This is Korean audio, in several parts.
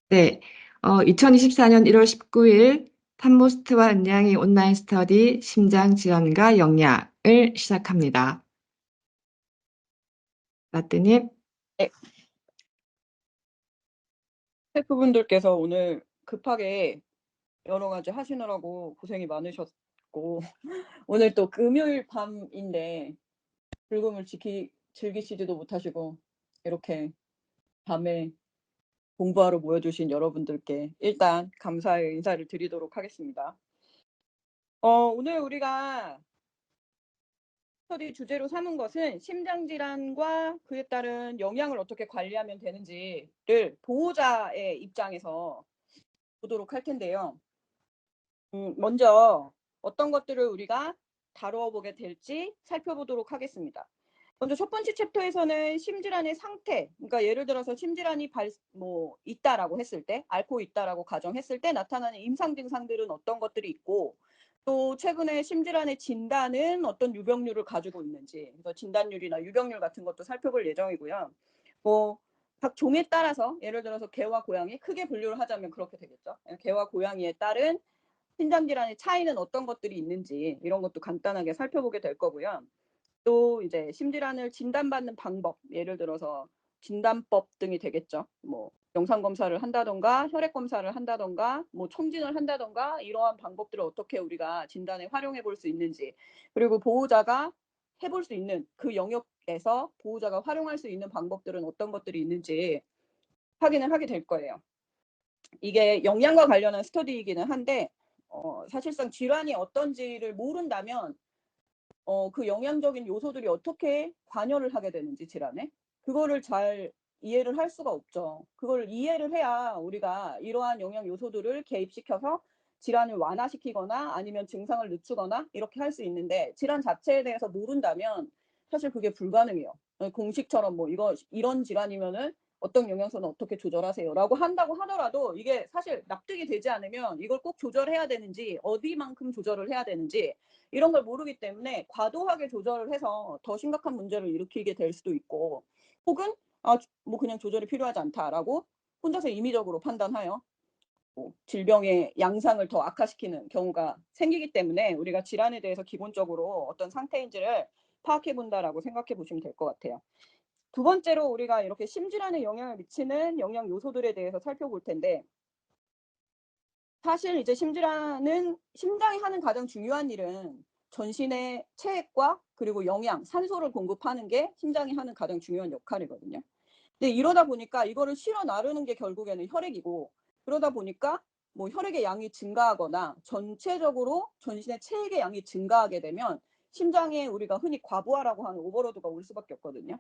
네, 2024년 1월 19일 탐모스트와 은양이 온라인 스터디 심장 질환과 영양을 시작합니다. 라뜨님, 네, 셰프분들께서 오늘 급하게 여러 가지 하시느라고 고생이 많으셨고, 오늘 또 금요일 밤인데 불금을 즐기시지도 못하시고, 이렇게 밤에 공부하러 모여주신 여러분들께 일단 감사의 인사를 드리도록 하겠습니다. 오늘 우리가 스터디 주제로 삼은 것은 심장질환과 그에 따른 영양을 어떻게 관리하면 되는지를 보호자의 입장에서 보도록 할 텐데요. 먼저 어떤 것들을 우리가 다루어 보게 될지 살펴보도록 하겠습니다. 먼저 첫 번째 챕터에서는 심질환의 상태, 그러니까 예를 들어서 심질환이 있다라고 했을 때, 앓고 있다라고 가정했을 때 나타나는 임상 증상들은 어떤 것들이 있고, 또 최근에 심질환의 진단은 어떤 유병률을 가지고 있는지, 그래서 진단율이나 유병률 같은 것도 살펴볼 예정이고요. 각 종에 따라서 예를 들어서 개와 고양이 크게 분류를 하자면 그렇게 되겠죠. 개와 고양이에 따른 신장질환의 차이는 어떤 것들이 있는지 이런 것도 간단하게 살펴보게 될 거고요. 또 이제 심질환을 진단받는 방법, 예를 들어서 진단법 등이 되겠죠. 영상 검사를 한다던가 혈액 검사를 한다던가 첨진을 한다던가 이러한 방법들을 어떻게 우리가 진단에 활용해 볼 수 있는지, 그리고 보호자가 해볼 수 있는 그 영역에서 보호자가 활용할 수 있는 방법들은 어떤 것들이 있는지 확인을 하게 될 거예요. 이게 영양과 관련한 스터디이기는 한데 사실상 질환이 어떤지를 모른다면 그 영양적인 요소들이 어떻게 관여를 하게 되는지 질환에 그거를 잘 이해를 할 수가 없죠. 그걸 이해를 해야 우리가 이러한 영양 요소들을 개입시켜서 질환을 완화시키거나 아니면 증상을 늦추거나 이렇게 할 수 있는데, 질환 자체에 대해서 모른다면 사실 그게 불가능해요. 공식처럼 이런 질환이면은 어떤 영양소는 어떻게 조절하세요라고 한다고 하더라도 이게 사실 납득이 되지 않으면 이걸 꼭 조절해야 되는지, 어디만큼 조절을 해야 되는지 이런 걸 모르기 때문에 과도하게 조절을 해서 더 심각한 문제를 일으키게 될 수도 있고, 혹은 그냥 조절이 필요하지 않다라고 혼자서 임의적으로 판단하여 질병의 양상을 더 악화시키는 경우가 생기기 때문에 우리가 질환에 대해서 기본적으로 어떤 상태인지를 파악해 본다라고 생각해 보시면 될 것 같아요. 두 번째로 우리가 이렇게 심질환에 영향을 미치는 영양 요소들에 대해서 살펴볼 텐데, 사실 이제 심질환은 심장이 하는 가장 중요한 일은 전신의 체액과 그리고 영양, 산소를 공급하는 게 심장이 하는 가장 중요한 역할이거든요. 근데 이러다 보니까 이거를 실어 나르는 게 결국에는 혈액이고, 그러다 보니까 혈액의 양이 증가하거나 전체적으로 전신의 체액의 양이 증가하게 되면 심장에 우리가 흔히 과부하라고 하는 오버로드가 올 수밖에 없거든요.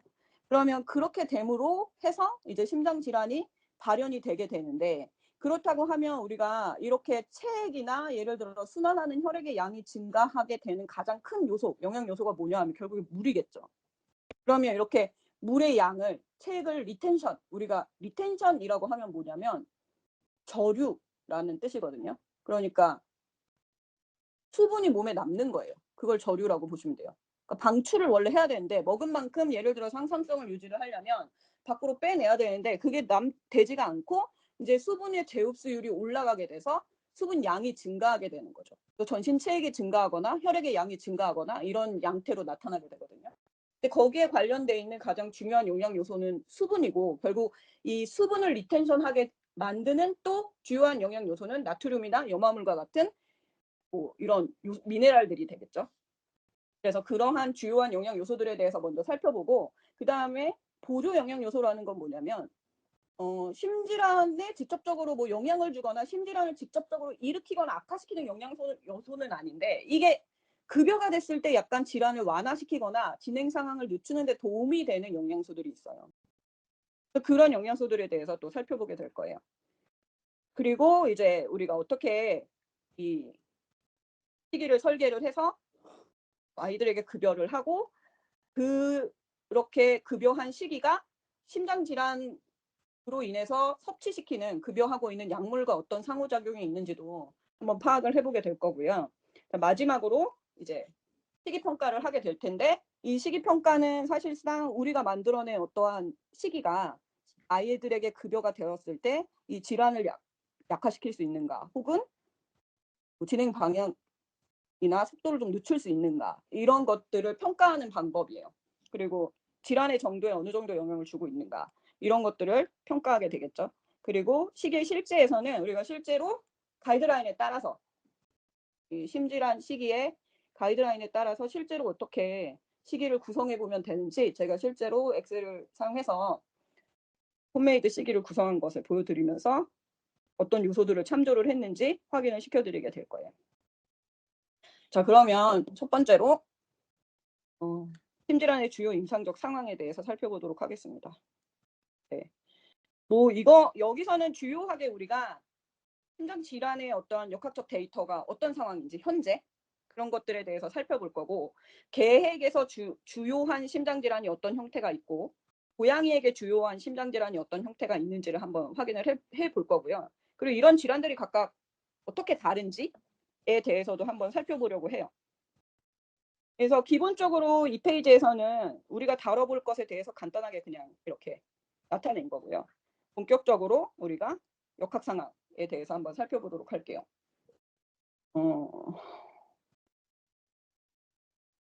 그러면 그렇게 됨으로 해서 이제 심장 질환이 발현이 되게 되는데, 그렇다고 하면 우리가 이렇게 체액이나 예를 들어 순환하는 혈액의 양이 증가하게 되는 가장 큰 요소, 영양 요소가 뭐냐 하면 결국에 물이겠죠. 그러면 이렇게 물의 양을, 체액을 리텐션, 우리가 리텐션이라고 하면 뭐냐면 저류라는 뜻이거든요. 그러니까 수분이 몸에 남는 거예요. 그걸 저류라고 보시면 돼요. 그러니까 방출을 원래 해야 되는데, 먹은 만큼 예를 들어서 항상성을 유지를 하려면 밖으로 빼내야 되는데 그게 되지가 않고 이제 수분의 재흡수율이 올라가게 돼서 수분 양이 증가하게 되는 거죠. 또 전신 체액이 증가하거나 혈액의 양이 증가하거나 이런 양태로 나타나게 되거든요. 근데 거기에 관련돼 있는 가장 중요한 영양 요소는 수분이고, 결국 이 수분을 리텐션하게 만드는 또 주요한 영양 요소는 나트륨이나 염화물과 같은 이런 미네랄들이 되겠죠. 그래서 그러한 주요한 영양 요소들에 대해서 먼저 살펴보고, 그 다음에 보조 영양 요소라는 건 뭐냐면 심질환에 직접적으로 영향을 주거나 심질환을 직접적으로 일으키거나 악화시키는 요소는 아닌데, 이게 급여가 됐을 때 약간 질환을 완화시키거나 진행 상황을 늦추는 데 도움이 되는 영양소들이 있어요. 그런 영양소들에 대해서 또 살펴보게 될 거예요. 그리고 이제 우리가 어떻게 이 시기를 설계를 해서 아이들에게 급여를 하고, 그렇게 급여한 시기가 심장질환으로 인해서 섭취시키는, 급여하고 있는 약물과 어떤 상호작용이 있는지도 한번 파악을 해보게 될 거고요. 마지막으로 이제 시기평가를 하게 될 텐데, 이 시기평가는 사실상 우리가 만들어낸 어떠한 시기가 아이들에게 급여가 되었을 때 이 질환을 약화시킬 수 있는가, 혹은 진행 방향이나 속도를 좀 늦출 수 있는가, 이런 것들을 평가하는 방법이에요. 그리고 질환의 정도에 어느 정도 영향을 주고 있는가, 이런 것들을 평가하게 되겠죠. 그리고 시기 실제에서는 우리가 실제로 가이드라인에 따라서 이 심질환 시기에 가이드라인에 따라서 실제로 어떻게 시기를 구성해 보면 되는지 제가 실제로 엑셀을 사용해서 홈메이드 시기를 구성한 것을 보여드리면서 어떤 요소들을 참조를 했는지 확인을 시켜드리게 될 거예요. 자, 그러면 첫 번째로 심질환의 주요 임상적 상황에 대해서 살펴보도록 하겠습니다. 네. 뭐 이거 여기서는 주요하게 우리가 심장 질환의 어떤 역학적 데이터가 어떤 상황인지 현재 그런 것들에 대해서 살펴볼 거고, 개에게서 주요한 심장 질환이 어떤 형태가 있고 고양이에게 주요한 심장 질환이 어떤 형태가 있는지를 한번 확인을 해볼 거고요. 그리고 이런 질환들이 각각 어떻게 다른지에 대해서도 한번 살펴보려고 해요. 그래서 기본적으로 이 페이지에서는 우리가 다뤄볼 것에 대해서 간단하게 그냥 이렇게 나타낸 거고요. 본격적으로 우리가 역학 상황에 대해서 한번 살펴보도록 할게요.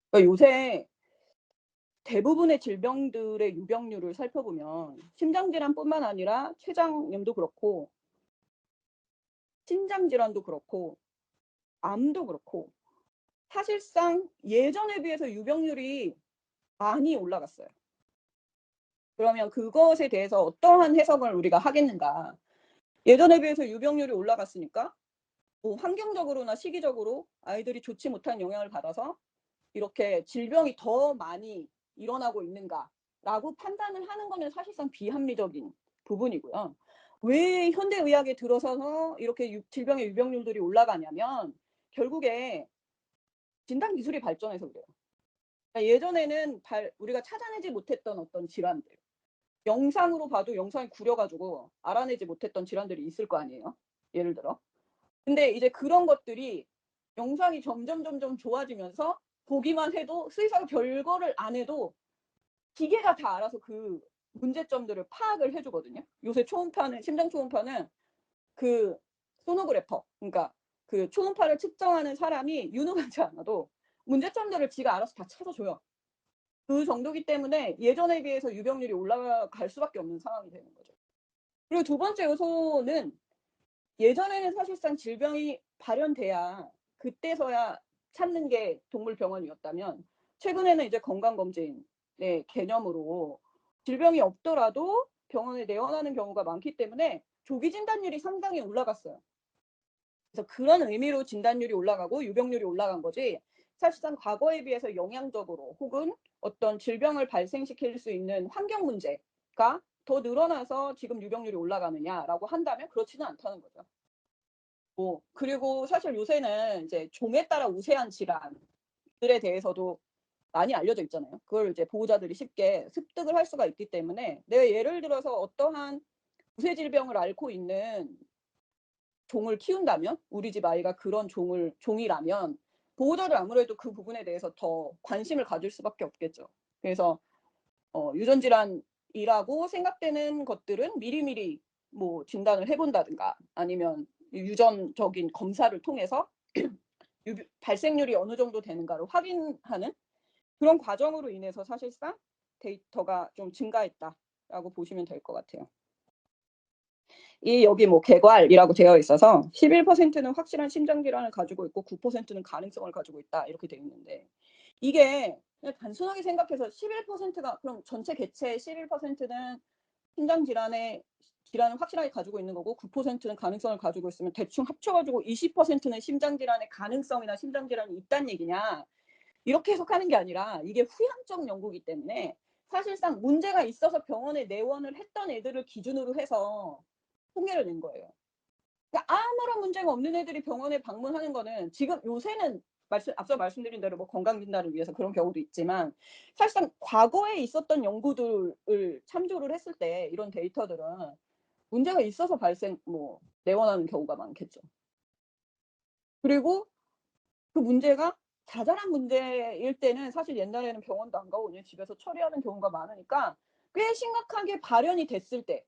그러니까 요새 대부분의 질병들의 유병률을 살펴보면 심장질환뿐만 아니라 췌장염도 그렇고 신장질환도 그렇고 암도 그렇고 사실상 예전에 비해서 유병률이 많이 올라갔어요. 그러면 그것에 대해서 어떠한 해석을 우리가 하겠는가. 예전에 비해서 유병률이 올라갔으니까 뭐 환경적으로나 시기적으로 아이들이 좋지 못한 영향을 받아서 이렇게 질병이 더 많이 일어나고 있는가라고 판단을 하는 거는 사실상 비합리적인 부분이고요. 왜 현대의학에 들어서서 이렇게 질병의 유병률들이 올라가냐면 결국에 진단 기술이 발전해서 그래요. 그러니까 예전에는 우리가 찾아내지 못했던 어떤 질환들, 영상으로 봐도 영상이 구려가지고 알아내지 못했던 질환들이 있을 거 아니에요. 예를 들어. 근데 이제 그런 것들이 영상이 점점 좋아지면서 보기만 해도 수의사가 별거를 안 해도 기계가 다 알아서 그 문제점들을 파악을 해주거든요. 요새 초음파는, 심장 초음파는 그 소노그래퍼, 그러니까 그 초음파를 측정하는 사람이 유능하지 않아도 문제점들을 지가 알아서 다 찾아줘요. 그 정도기 때문에 예전에 비해서 유병률이 올라갈 수밖에 없는 상황이 되는 거죠. 그리고 두 번째 요소는 예전에는 사실상 질병이 발현돼야 그때서야 찾는 게 동물병원이었다면 최근에는 이제 건강검진의 개념으로 질병이 없더라도 병원에 내원하는 경우가 많기 때문에 조기 진단율이 상당히 올라갔어요. 그래서 그런 의미로 진단율이 올라가고 유병률이 올라간 거지, 사실상 과거에 비해서 영양적으로 혹은 어떤 질병을 발생시킬 수 있는 환경 문제가 더 늘어나서 지금 유병률이 올라가느냐라고 한다면 그렇지는 않다는 거죠. 그리고 사실 요새는 이제 종에 따라 우세한 질환들에 대해서도 많이 알려져 있잖아요. 그걸 이제 보호자들이 쉽게 습득을 할 수가 있기 때문에 내가 예를 들어서 어떠한 우세 질병을 앓고 있는 종을 키운다면, 우리 집 아이가 그런 종이라면 보호자들 아무래도 그 부분에 대해서 더 관심을 가질 수밖에 없겠죠. 그래서 유전질환이라고 생각되는 것들은 미리미리 뭐 진단을 해본다든가 아니면 유전적인 검사를 통해서 발생률이 어느 정도 되는가를 확인하는 그런 과정으로 인해서 사실상 데이터가 좀 증가했다라고 보시면 될 것 같아요. 여기 뭐 개괄이라고 되어 있어서 11%는 확실한 심장질환을 가지고 있고 9%는 가능성을 가지고 있다 이렇게 되어 있는데, 이게 그냥 단순하게 생각해서 11%가 그럼 전체 개체의 11%는 심장질환을 확실하게 가지고 있는 거고 9%는 가능성을 가지고 있으면 대충 합쳐가지고 20%는 심장질환의 가능성이나 심장질환이 있다는 얘기냐, 이렇게 해석하는 게 아니라 이게 후향적 연구이기 때문에 사실상 문제가 있어서 병원에 내원을 했던 애들을 기준으로 해서 통계를 낸 거예요. 그러니까 아무런 문제가 없는 애들이 병원에 방문하는 거는 지금 요새는 앞서 말씀드린 대로 뭐 건강진단을 위해서 그런 경우도 있지만 사실상 과거에 있었던 연구들을 참조를 했을 때 이런 데이터들은 문제가 있어서 내원하는 경우가 많겠죠. 그리고 그 문제가 자잘한 문제일 때는 사실 옛날에는 병원도 안 가고 그냥 집에서 처리하는 경우가 많으니까 꽤 심각하게 발현이 됐을 때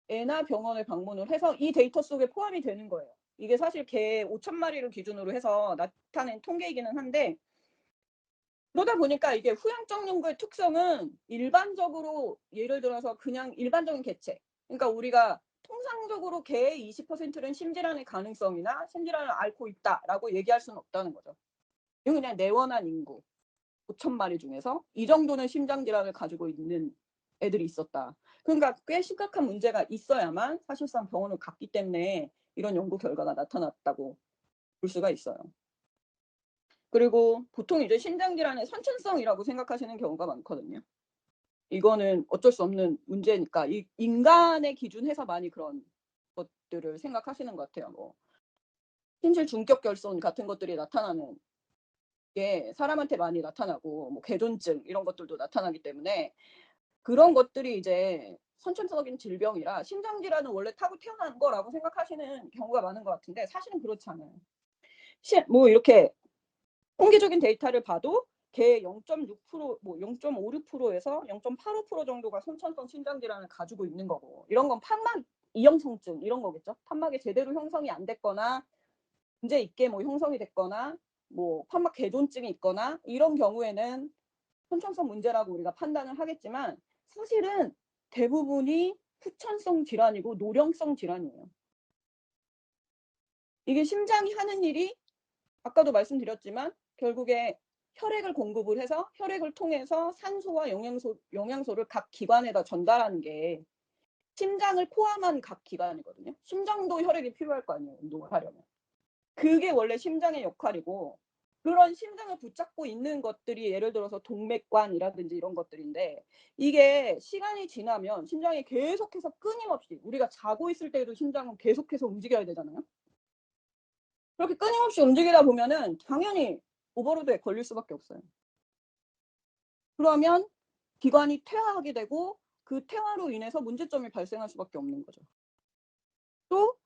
애나 병원을 방문을 해서 이 데이터 속에 포함이 되는 거예요. 이게 사실 개 5,000마리를 기준으로 해서 나타낸 통계이기는 한데, 그러다 보니까 이게 후양적 연구의 특성은 일반적으로 예를 들어서 그냥 일반적인 개체, 그러니까 우리가 통상적으로 개의 20%는 심질환의 가능성이나 심질환을 앓고 있다라고 얘기할 수는 없다는 거죠. 이건 그냥 내원한 인구 5,000마리 중에서 이 정도는 심장질환을 가지고 있는 애들이 있었다. 그러니까 꽤 심각한 문제가 있어야만 사실상 병원을 갔기 때문에 이런 연구 결과가 나타났다고 볼 수가 있어요. 그리고 보통 이제 심장질환의 선천성이라고 생각하시는 경우가 많거든요. 이거는 어쩔 수 없는 문제니까 이 인간의 기준해서 많이 그런 것들을 생각하시는 것 같아요. 뭐 신실 중격 결손 같은 것들이 나타나는 게 사람한테 많이 나타나고 뭐 궤존증 이런 것들도 나타나기 때문에 그런 것들이 이제 선천적인 질병이라 심장질환은 원래 타고 태어난 거라고 생각하시는 경우가 많은 것 같은데 사실은 그렇지 않아요. 뭐 이렇게 통계적인 데이터를 봐도 개 0.6%, 뭐 0.56%에서 0.85% 정도가 선천성 심장질환을 가지고 있는 거고, 이런 건 판막 이형성증 이런 거겠죠. 판막이 제대로 형성이 안 됐거나 문제 있게 뭐 형성이 됐거나 뭐 판막 개존증이 있거나 이런 경우에는 선천성 문제라고 우리가 판단을 하겠지만 사실은 대부분이 후천성 질환이고 노령성 질환이에요. 이게 심장이 하는 일이 아까도 말씀드렸지만 결국에 혈액을 공급을 해서 혈액을 통해서 산소와 영양소를 각 기관에다 전달하는 게 심장을 포함한 각 기관이거든요. 심장도 혈액이 필요할 거 아니에요, 운동을 하려면. 그게 원래 심장의 역할이고, 그런 심장을 붙잡고 있는 것들이 예를 들어서 동맥관이라든지 이런 것들인데, 이게 시간이 지나면 심장이 계속해서 끊임없이, 우리가 자고 있을 때도 심장은 계속해서 움직여야 되잖아요. 그렇게 끊임없이 움직이다 보면은 당연히 오버로드에 걸릴 수밖에 없어요. 그러면 기관이 퇴화하게 되고 그 퇴화로 인해서 문제점이 발생할 수밖에 없는 거죠. 또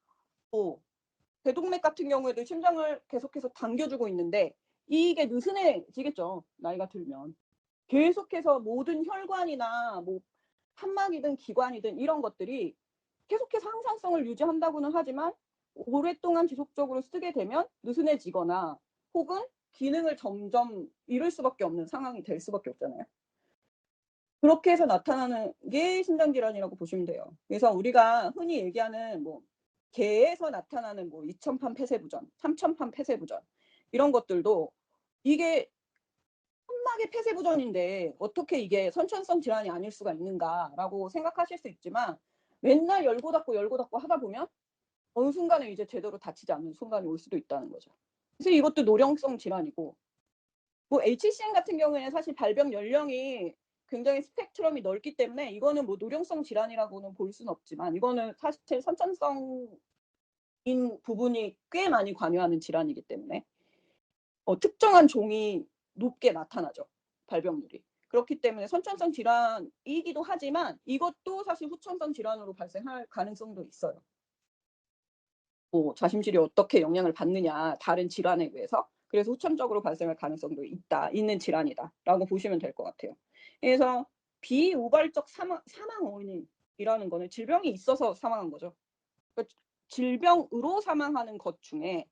대동맥 같은 경우에도 심장을 계속해서 당겨주고 있는데 이게 느슨해지겠죠. 나이가 들면. 계속해서 모든 혈관이나 뭐 판막이든 기관이든 이런 것들이 계속해서 항상성을 유지한다고는 하지만 오랫동안 지속적으로 쓰게 되면 느슨해지거나 혹은 기능을 점점 잃을 수밖에 없는 상황이 될 수밖에 없잖아요. 그렇게 해서 나타나는 게 심장질환이라고 보시면 돼요. 그래서 우리가 흔히 얘기하는 뭐 개에서 나타나는 뭐 2,000판 폐쇄부전, 3,000판 폐쇄부전 이런 것들도 이게 판막의 폐쇄부전인데 어떻게 이게 선천성 질환이 아닐 수가 있는가라고 생각하실 수 있지만 맨날 열고 닫고 하다 보면 어느 순간에 이제 제대로 다치지 않는 순간이 올 수도 있다는 거죠. 그래서 이것도 노령성 질환이고, 뭐 HCM 같은 경우에는 사실 발병 연령이 굉장히 스펙트럼이 넓기 때문에 이거는 뭐 노령성 질환이라고는 볼 수는 없지만 이거는 사실 선천성인 부분이 꽤 많이 관여하는 질환이기 때문에 특정한 종이 높게 나타나죠. 발병률이. 그렇기 때문에 선천성 질환이기도 하지만 이것도 사실 후천성 질환으로 발생할 가능성도 있어요. 뭐 자심실이 어떻게 영향을 받느냐 다른 질환에 비해서. 그래서 후천적으로 발생할 가능성도 있는 질환이다라고 보시면 될 것 같아요. 그래서 비우발적 사망 원인이라는 거는 질병이 있어서 사망한 거죠. 그러니까 질병으로 사망하는 것 중에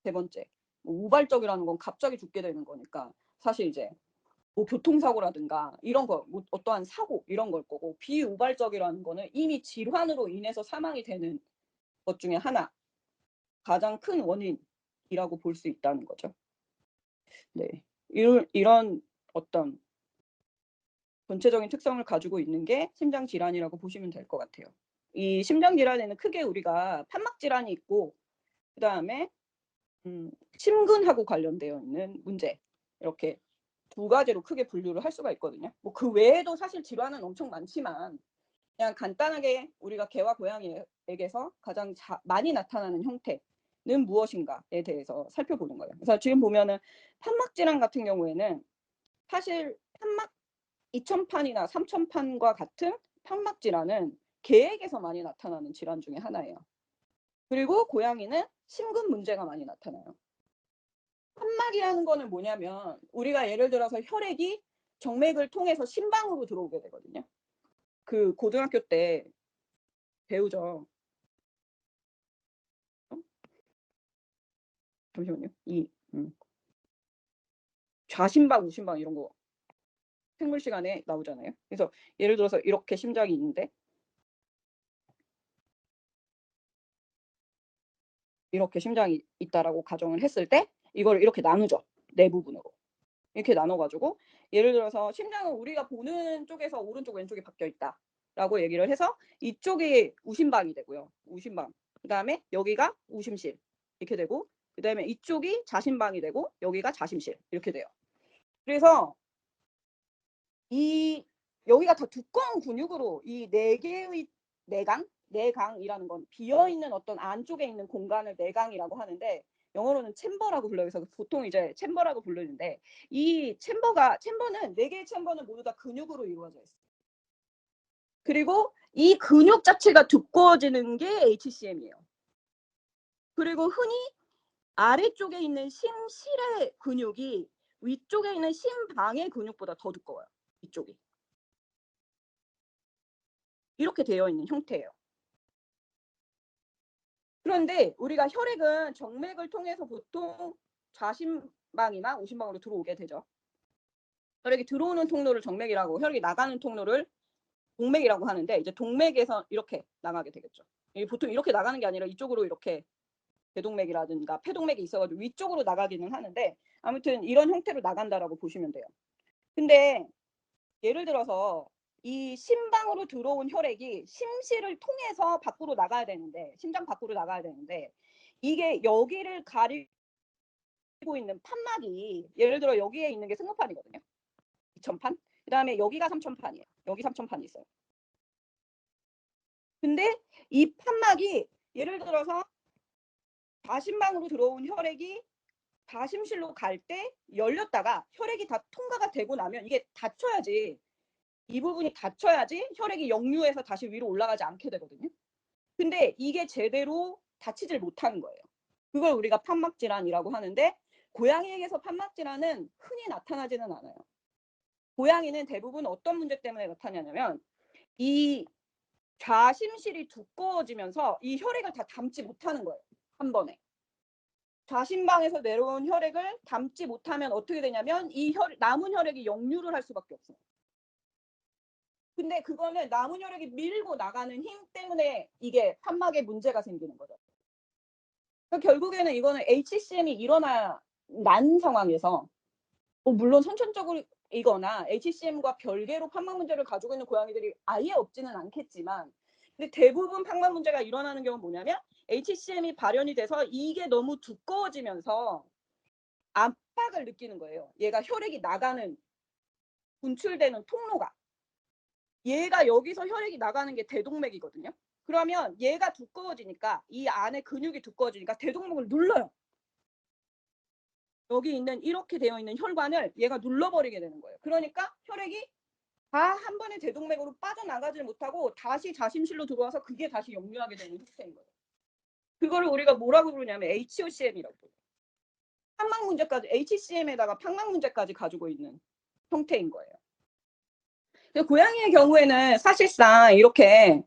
세 번째, 뭐 우발적이라는 건 갑자기 죽게 되는 거니까 사실 이제 뭐 교통사고라든가 이런 거, 뭐 어떠한 사고 이런 걸 거고, 비우발적이라는 거는 이미 질환으로 인해서 사망이 되는 것 중에 하나, 가장 큰 원인이라고 볼 수 있다는 거죠. 네, 이런 어떤 전체적인 특성을 가지고 있는 게 심장 질환이라고 보시면 될 것 같아요. 이 심장 질환에는 크게 우리가 판막 질환이 있고 그 다음에 심근하고 관련되어 있는 문제, 이렇게 두 가지로 크게 분류를 할 수가 있거든요. 뭐 그 외에도 사실 질환은 엄청 많지만 그냥 간단하게 우리가 개와 고양이에게서 가장 많이 나타나는 형태는 무엇인가에 대해서 살펴보는 거예요. 그래서 지금 보면은 판막 질환 같은 경우에는 사실 판막 2,000판이나 3,000판과 같은 판막 질환은 개에게서 많이 나타나는 질환 중에 하나예요. 그리고 고양이는 심근 문제가 많이 나타나요. 판막이라는 거는 뭐냐면 우리가 예를 들어서 혈액이 정맥을 통해서 심방으로 들어오게 되거든요. 그 고등학교 때 배우죠. 잠시만요. 좌심방, 우심방 이런 거 생물 시간에 나오잖아요. 그래서 예를 들어서 이렇게 심장이 있는데 이렇게 심장이 있다라고 가정을 했을 때 이걸 이렇게 나누죠. 네 부분으로. 이렇게 나눠가지고 예를 들어서 심장은 우리가 보는 쪽에서 오른쪽 왼쪽이 바뀌어 있다라고 얘기를 해서 이쪽이 우심방이 되고요. 우심방. 그 다음에 여기가 우심실 이렇게 되고 그 다음에 이쪽이 자심방이 되고 여기가 자심실 이렇게 돼요. 그래서 이 여기가 더 두꺼운 근육으로 이 네 개의 내강이라는 건 비어있는 어떤 안쪽에 있는 공간을 내강이라고 하는데 영어로는 챔버라고 불러요. 그래서 보통 이제 챔버라고 부르는데 이 챔버는 네 개의 챔버는 모두 다 근육으로 이루어져 있어요. 그리고 이 근육 자체가 두꺼워지는 게 HCM이에요. 그리고 흔히 아래쪽에 있는 심실의 근육이 위쪽에 있는 심방의 근육보다 더 두꺼워요. 이쪽이. 이렇게 되어 있는 형태예요. 그런데 우리가 혈액은 정맥을 통해서 보통 좌심방이나 우심방으로 들어오게 되죠. 혈액이 들어오는 통로를 정맥이라고, 혈액이 나가는 통로를 동맥이라고 하는데 이제 동맥에서 이렇게 나가게 되겠죠. 보통 이렇게 나가는 게 아니라 이쪽으로 이렇게 대동맥이라든가 폐동맥이 있어가지고 위쪽으로 나가기는 하는데 아무튼 이런 형태로 나간다라고 보시면 돼요. 근데 예를 들어서 이 심방으로 들어온 혈액이 심실을 통해서 밖으로 나가야 되는데 심장 밖으로 나가야 되는데 이게 여기를 가리고 있는 판막이 예를 들어 여기에 있는 게 승모판이거든요. 2,000판. 그 다음에 여기가 3,000판이에요. 여기 3,000판이 있어요. 근데 이 판막이 예를 들어서 좌심방으로 들어온 혈액이 좌심실로 갈 때 열렸다가 혈액이 다 통과가 되고 나면 이게 닫혀야지 이 부분이 닫혀야지 혈액이 역류해서 다시 위로 올라가지 않게 되거든요. 근데 이게 제대로 닫히질 못하는 거예요. 그걸 우리가 판막질환이라고 하는데 고양이에게서 판막질환은 흔히 나타나지는 않아요. 고양이는 대부분 어떤 문제 때문에 나타나냐면 이 좌심실이 두꺼워지면서 이 혈액을 다 담지 못하는 거예요. 한 번에. 좌심방에서 내려온 혈액을 담지 못하면 어떻게 되냐면 이 남은 혈액이 역류를 할 수밖에 없어요. 근데 그거는 남은 혈액이 밀고 나가는 힘 때문에 이게 판막에 문제가 생기는 거죠. 그러니까 결국에는 이거는 HCM이 일어난 상황에서 물론 선천적이거나 HCM과 별개로 판막 문제를 가지고 있는 고양이들이 아예 없지는 않겠지만 근데 대부분 판막 문제가 일어나는 경우는 뭐냐면 HCM이 발현이 돼서 이게 너무 두꺼워지면서 압박을 느끼는 거예요. 얘가 혈액이 나가는 분출되는 통로가 얘가 여기서 혈액이 나가는 게 대동맥이거든요. 그러면 얘가 두꺼워지니까 이 안에 근육이 두꺼워지니까 대동맥을 눌러요. 여기 있는 이렇게 되어 있는 혈관을 얘가 눌러버리게 되는 거예요. 그러니까 혈액이 다 한 번에 대동맥으로 빠져나가지 못하고 다시 자심실로 들어와서 그게 다시 역류하게 되는 형태인 거예요. 그거를 우리가 뭐라고 부르냐면 HOCM이라고 부르요. 판막 문제까지 HCM에다가 판막 문제까지 가지고 있는 형태인 거예요. 고양이의 경우에는 사실상 이렇게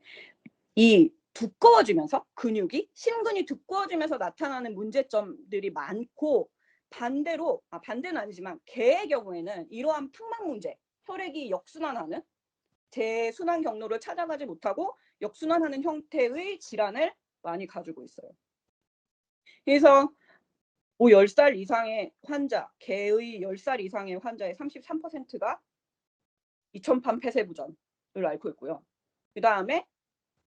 이 두꺼워지면서 근육이 심근이 두꺼워지면서 나타나는 문제점들이 많고 반대는 아니지만 개의 경우에는 이러한 판막 문제, 혈액이 역순환하는 재순환 경로를 찾아가지 못하고 역순환하는 형태의 질환을 많이 가지고 있어요. 그래서 10살 이상의 환자, 개의 10살 이상의 환자의 33%가 2,000판 폐쇄부전을 앓고 있고요. 그 다음에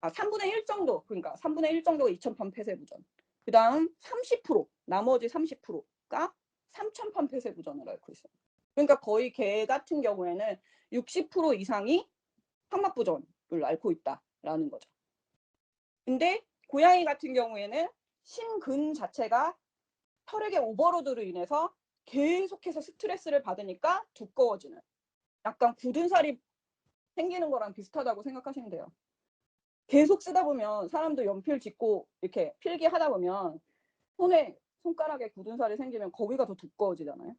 3분의 1 정도, 그러니까 3분의 1 정도가 2,000판 폐쇄부전. 그 다음 30%, 나머지 30%가 3,000판 폐쇄부전을 앓고 있어요. 그러니까 거의 개 같은 경우에는 60% 이상이 판막부전을 앓고 있다라는 거죠. 근데 고양이 같은 경우에는 심근 자체가 혈액의 오버로드로 인해서 계속해서 스트레스를 받으니까 두꺼워지는 약간 굳은 살이 생기는 거랑 비슷하다고 생각하시면 돼요. 계속 쓰다 보면 사람도 연필 짚고 이렇게 필기하다 보면 손가락에 굳은 살이 생기면 거기가 더 두꺼워지잖아요.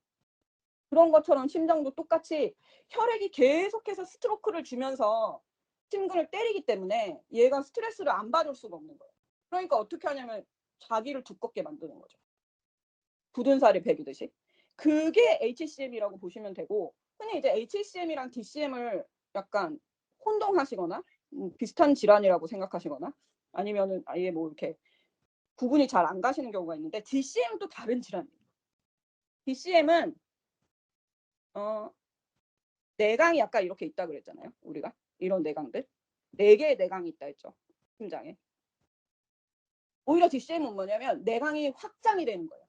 그런 것처럼 심장도 똑같이 혈액이 계속해서 스트로크를 주면서 심근을 때리기 때문에 얘가 스트레스를 안 받을 수가 없는 거예요. 그러니까 어떻게 하냐면 자기를 두껍게 만드는 거죠. 굳은 살이 배기듯이. 그게 HCM이라고 보시면 되고, 흔히 이제 HCM이랑 DCM을 약간 혼동하시거나 비슷한 질환이라고 생각하시거나 아니면은 아예 뭐 이렇게 구분이 잘 안 가시는 경우가 있는데, DCM도 다른 질환이에요. DCM은 내강이 아까 이렇게 있다 그랬잖아요. 우리가 이런 내강들 4개의 내강이 있다 했죠. 심장에. 오히려 DCM은 뭐냐면 내강이 확장이 되는 거예요.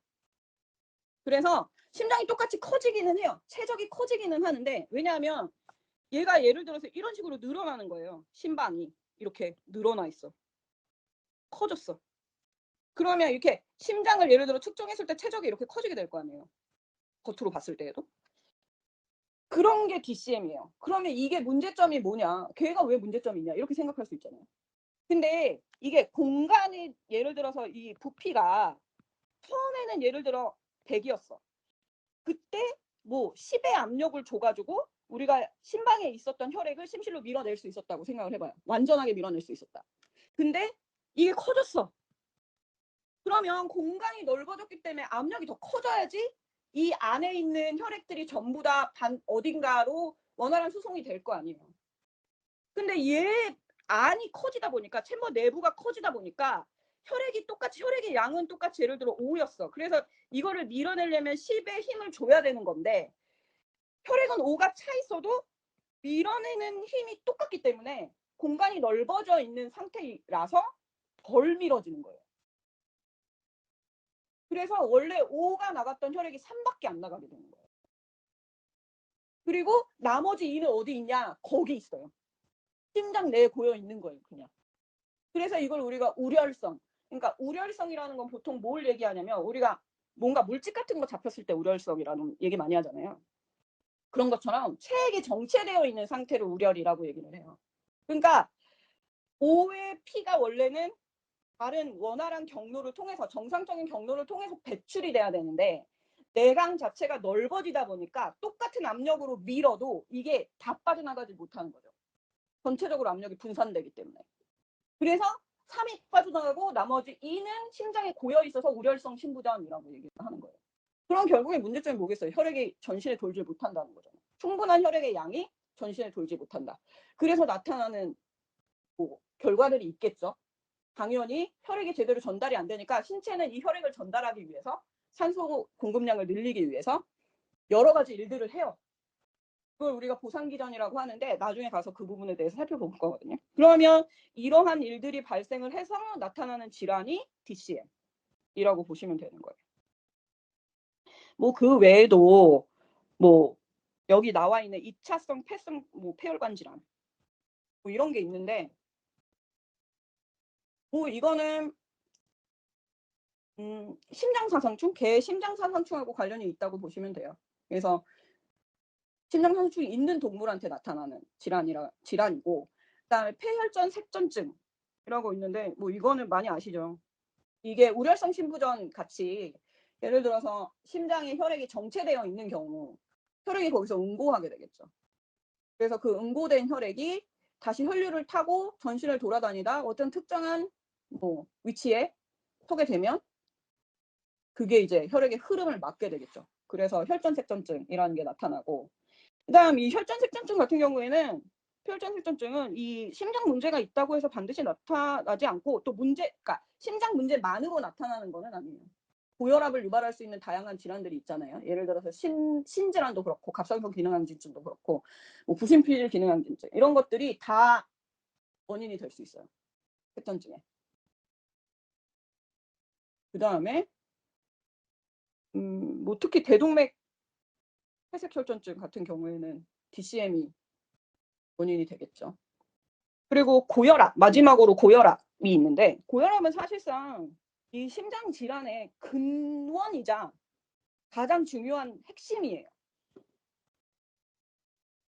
그래서 심장이 똑같이 커지기는 해요. 최적이 커지기는 하는데, 왜냐하면 얘가 예를 들어서 이런 식으로 늘어나는 거예요. 심방이 이렇게 늘어나 있어. 커졌어. 그러면 이렇게 심장을 예를 들어 측정했을 때 최적이 이렇게 커지게 될 거 아니에요. 겉으로 봤을 때에도. 그런 게 DCM이에요. 그러면 이게 문제점이 뭐냐? 걔가 왜 문제점이 있냐? 이렇게 생각할 수 있잖아요. 근데 이게 공간이 예를 들어서 이 부피가 처음에는 예를 들어 100이었어. 그때 뭐 10의 압력을 줘가지고 우리가 심방에 있었던 혈액을 심실로 밀어낼 수 있었다고 생각을 해봐요. 완전하게 밀어낼 수 있었다. 근데 이게 커졌어. 그러면 공간이 넓어졌기 때문에 압력이 더 커져야지 이 안에 있는 혈액들이 전부 다 어딘가로 원활한 수송이 될 거 아니에요. 근데 얘 안이 커지다 보니까 챔버 내부가 커지다 보니까 혈액의 양은 똑같이 예를 들어 5였어. 그래서 이거를 밀어내려면 10의 힘을 줘야 되는 건데, 혈액은 5가 차 있어도 밀어내는 힘이 똑같기 때문에 공간이 넓어져 있는 상태라서 덜 밀어지는 거예요. 그래서 원래 5가 나갔던 혈액이 3밖에 안 나가게 되는 거예요. 그리고 나머지 2는 어디 있냐? 거기 있어요. 심장 내에 고여 있는 거예요, 그냥. 그래서 이걸 우리가 우렬성. 그러니까 우렬성이라는 건 보통 뭘 얘기하냐면, 우리가 뭔가 물집 같은 거 잡혔을 때 우렬성이라는 얘기 많이 하잖아요. 그런 것처럼 체액이 정체되어 있는 상태를 우렬이라고 얘기를 해요. 그러니까 5의 피가 원래는 다른 원활한 경로를 통해서, 정상적인 경로를 통해서 배출이 돼야 되는데, 내강 자체가 넓어지다 보니까 똑같은 압력으로 밀어도 이게 다 빠져나가지 못하는 거죠. 전체적으로 압력이 분산되기 때문에. 그래서 3이 빠져나가고 나머지 2는 심장에 고여 있어서 우렬성 심부전이라고 얘기를 하는 거예요. 그럼 결국에 문제점이 뭐겠어요? 혈액이 전신에 돌지 못한다는 거잖아요. 충분한 혈액의 양이 전신에 돌지 못한다. 그래서 나타나는 뭐 결과들이 있겠죠. 당연히 혈액이 제대로 전달이 안 되니까 신체는 이 혈액을 전달하기 위해서, 산소 공급량을 늘리기 위해서 여러 가지 일들을 해요. 그걸 우리가 보상기전이라고 하는데, 나중에 가서 그 부분에 대해서 살펴볼 거거든요. 그러면 이러한 일들이 발생을 해서 나타나는 질환이 DCM이라고 보시면 되는 거예요. 뭐 그 외에도 뭐 여기 나와 있는 2차성 폐성 폐혈관 질환 뭐 이런 게 있는데, 뭐 이거는 심장사상충, 개 심장사상충하고 관련이 있다고 보시면 돼요. 그래서 심장사상충이 있는 동물한테 나타나는 질환이고, 그다음에 폐혈전 색전증이라고 있는데, 뭐 이거는 많이 아시죠? 이게 우렬성 심부전 같이 예를 들어서 심장에 혈액이 정체되어 있는 경우 혈액이 거기서 응고하게 되겠죠. 그래서 그 응고된 혈액이 다시 혈류를 타고 전신을 돌아다니다 어떤 특정한 뭐 위치에 서게 되면 그게 이제 혈액의 흐름을 막게 되겠죠. 그래서 혈전색전증이라는 게 나타나고, 그다음 이 혈전색전증 같은 경우에는, 혈전색전증은 이 심장 문제가 있다고 해서 반드시 나타나지 않고, 또 그러니까 심장 문제만으로 나타나는 거는 아니에요. 고혈압을 유발할 수 있는 다양한 질환들이 있잖아요. 예를 들어서 신질환도 그렇고, 갑상선 기능항진증도 그렇고, 뭐 부신필 기능항진증, 이런 것들이 다 원인이 될 수 있어요. 색전증에. 그 다음에 뭐 특히 대동맥 회색혈전증 같은 경우에는 DCM이 원인이 되겠죠. 그리고 고혈압, 마지막으로 고혈압이 있는데, 고혈압은 사실상 이 심장 질환의 근원이자 가장 중요한 핵심이에요.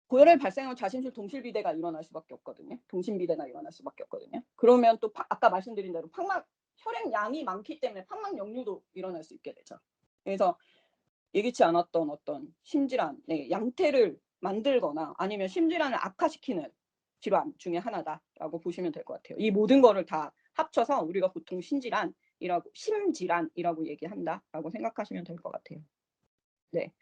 고혈압이 발생하면 자심실 동실비대가 일어날 수밖에 없거든요. 동심비대가 일어날 수밖에 없거든요. 그러면 또 아까 말씀드린 대로 혈액량이 많기 때문에 팍막 역류도 일어날 수 있게 되죠. 그래서 예기치 않았던 어떤 심질환의 양태를 만들거나 아니면 심질환을 악화시키는 질환 중에 하나다라고 보시면 될 것 같아요. 이 모든 거를 다 합쳐서 우리가 보통 심질환이라고 얘기한다라고 생각하시면 될 것 같아요. 네.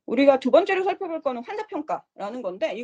우리가 두 번째로 살펴볼 거는 환자평가라는 건데